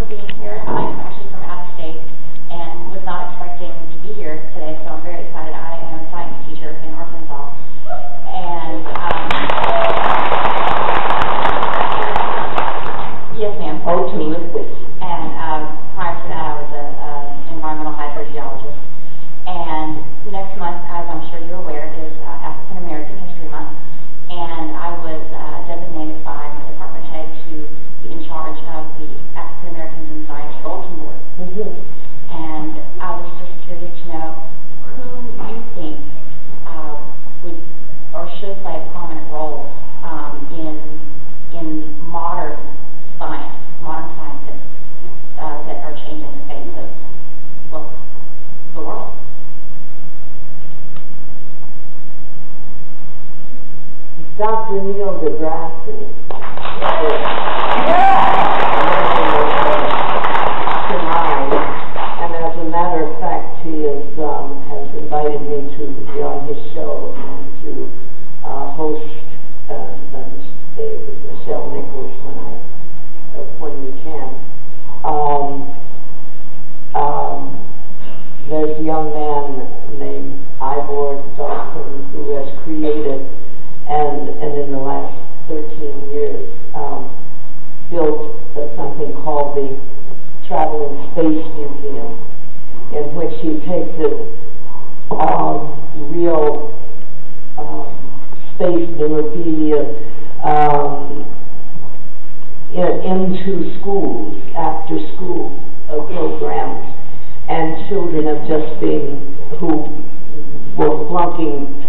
for being here. I'm actually from out of state and was not expecting to be here today, so I'm very excited. I am a science teacher in Arkansas, and yes, ma'am. Oh, terrific. And prior to that, I was an environmental hydrogeologist. And next month, as I'm sure you're aware, is African American History Month, and I was designated by my department head to be in charge of the African Americans in Science Bulletin Board. And I was just curious to know who you think would or should play a prominent role in modern science, modern scientists that are changing the face of, well, the world. Dr. Neil deGrasse tonight, and as a matter of fact, he has invited me to be on his show and to host Nichelle Nichols when we can. There's a young man named Ivor Dawson who has created and in the last 13 years built something called the Traveling Space Museum, in which he takes it real space memorabilia into schools, after school programs, and children have just been, who were flunking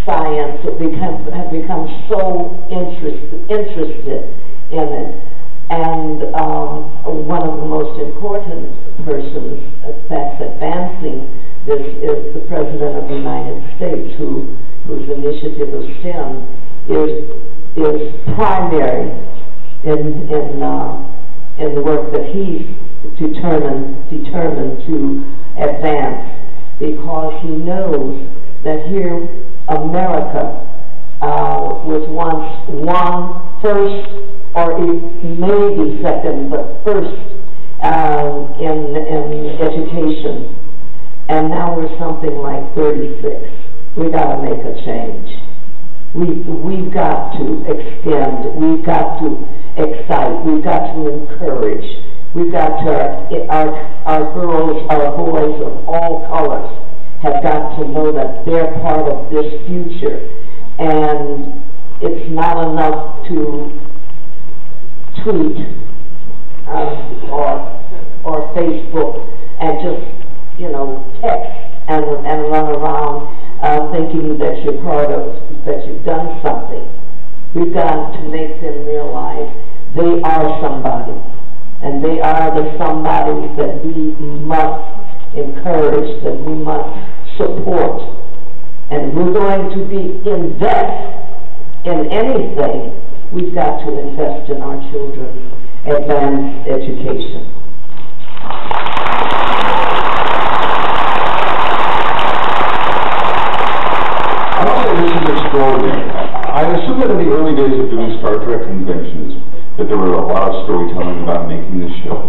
science, have become so interested in it. And one of the most important persons that's advancing this is the President of the United States, whose initiative of STEM is primary in the work that he's determined to advance, because he knows that here America was once first, or maybe second, but first in education, and now we're something like 36. We got to make a change. We've got to extend. We've got to excite. We've got to encourage. We've got to, our girls, our boys of all colors have got to know that they're part of this future. And it's not enough to tweet or Facebook and just, text and run around thinking that you're part of, that you've done something. We've got to make them realize they are somebody, and they are the somebodies that we must encourage, that we must support. And we're going to invest in anything, we've got to invest in our children's advanced education. I would say this is extraordinary. I assume that in the early days of doing Star Trek conventions, that there were a lot of storytelling about making this show.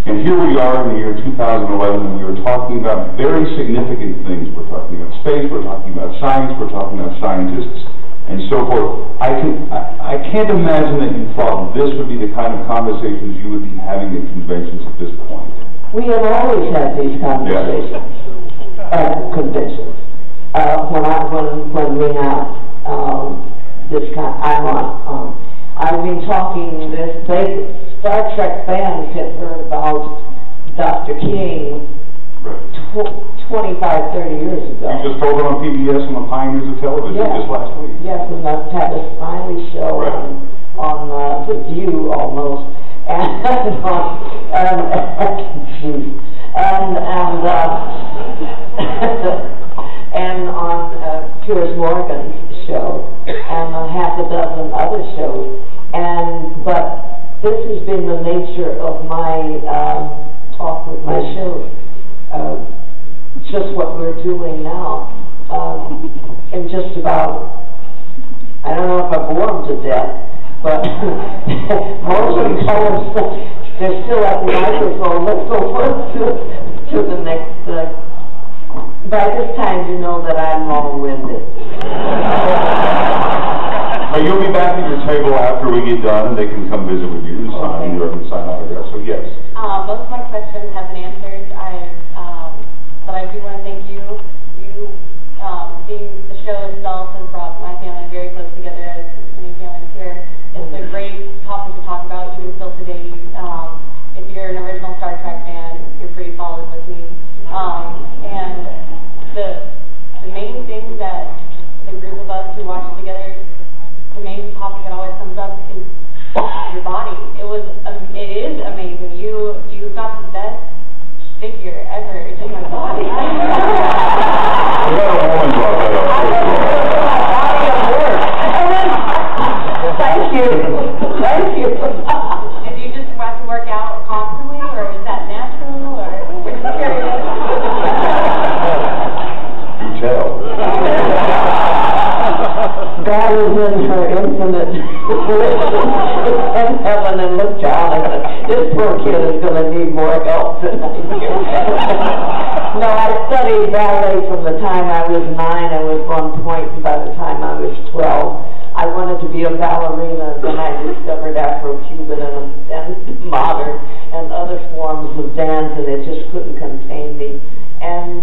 And here we are in the year 2011, and we were talking about very significant things. We're talking about space, we're talking about science, we're talking about scientists, and so forth. I can't imagine that you thought this would be the kind of conversations you would be having at conventions at this point. We have always had these conversations at conventions. When we have this kind, I've been talking this. Star Trek fans had heard about Dr. King 25, 30 years ago. You just told it on PBS on the Pioneers of Television just last week. Yes, and I had a Smiley show on The View almost, and on Piers Morgan's show, and half a dozen other shows. But this has been the nature of my talk with my shows. Just what we're doing now, and just about, I don't know if I bore them to death, but most of them they're still at the microphone. Let's go first to the next. By this time, you know that I'm long-winded. You'll be back at your table after we get done, and they can come visit with you and sign, or sign autographs. So yes. Most of my questions have been answered. But I do want to thank you. Being the show itself has brought my family very close together, as many families here. It's a great topic to talk about, even still today. If you're an original Star Trek fan, you're pretty solid with me. And the main thing that the group of us who watch it together, the main topic that always comes up is your body. It is amazing. You got the best figure ever in my body. Thank you. Thank you. Did you just have to work out constantly, or is that natural, or we're just curious? You tell. God is in her infinite in heaven and looked down and said, this poor kid is going to need more help tonight. No, I studied ballet from the time I was 9. I was 1 point by the time I was 12. I wanted to be a ballerina, and then I discovered Afro-Cuban and modern and other forms of dance, and it just couldn't contain me. And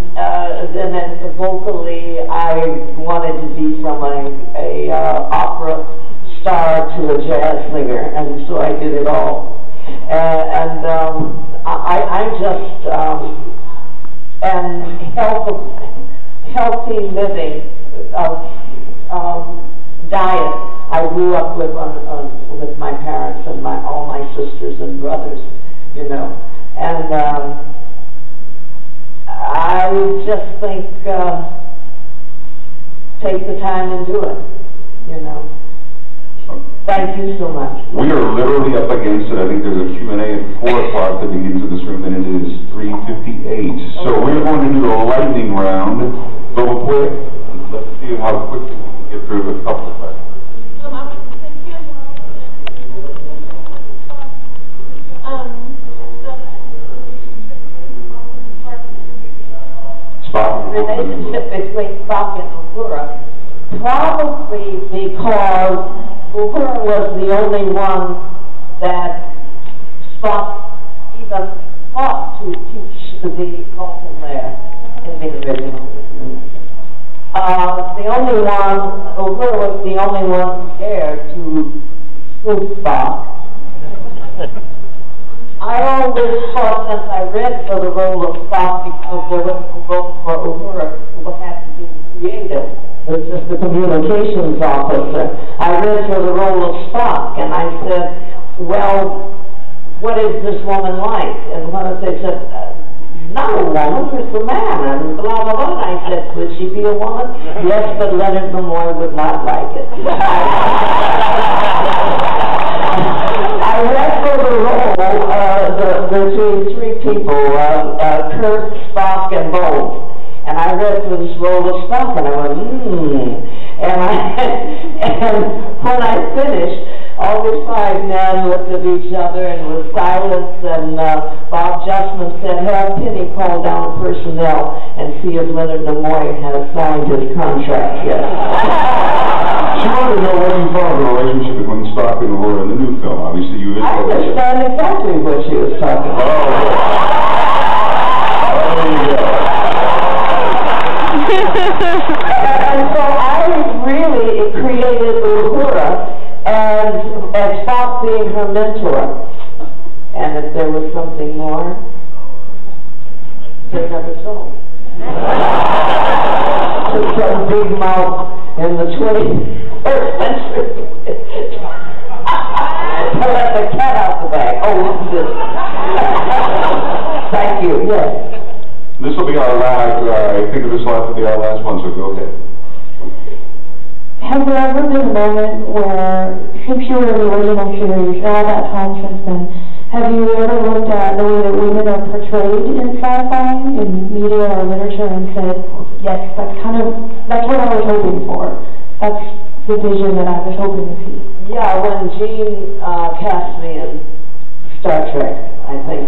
then vocally, I wanted to be from a opera star to a jazz singer, and so I did it all. I just and healthy living diet I grew up with my parents and all my sisters and brothers, you know, and I just think take the time and do it, you know. Thank you so much. We are literally up against it. I think there's a Q&A at 4 o'clock that begins in this room, and it is 3:58. So we're going to do a lightning round. Go quick. Let's see how quickly we can get through a couple of questions. Relationship between Spock and Uhura, probably because Uhura was the only one that Spock even thought to teach the Vulcan there in the original. Uhura was the only one scared to spook Spock. I always thought, since I read for the role of Spock, because there was a role for Uhura who had to be creative, was just the communications officer. I read for the role of Spock, and I said, well, what is this woman like? And they said, not a woman, it's a man, and blah, blah, blah. And I said, could she be a woman? Yes, but Leonard Nimoy would not like it. I read for the role between 3 people, Kirk, Spock, and Bones. And I read for this role of Spock, and I went, And when I finished, all the 5 men looked at each other and was silence, and Bob Justman said, have Penny call down personnel and see if Leonard Nimoy has signed his contract yet. She wanted to know what you thought of the relationship between Spock and Uhura in the new film. Obviously, you I understand exactly what she was talking about. There you go. And so I really created Uhura as Spock being her mentor. And if there was something more, they never told. Took some big mouth in the 21st century to let the cat out the bag. Oh, this. Thank you. Yes. This will be our last, I think this will have to be our last one, so go ahead. Has there ever been a moment where, since you were in the original series, all that time since then, have you ever looked at the way that women are portrayed in sci-fi, in media or literature, and said, yes, that's what I was hoping for. That's the vision that I was hoping to see. Yeah, when Gene cast me in Star Star Trek, I think.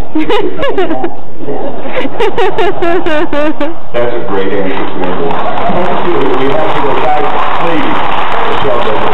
That's a great answer, Sandra. Thank you. We have to go back, please. Nichelle Nichols.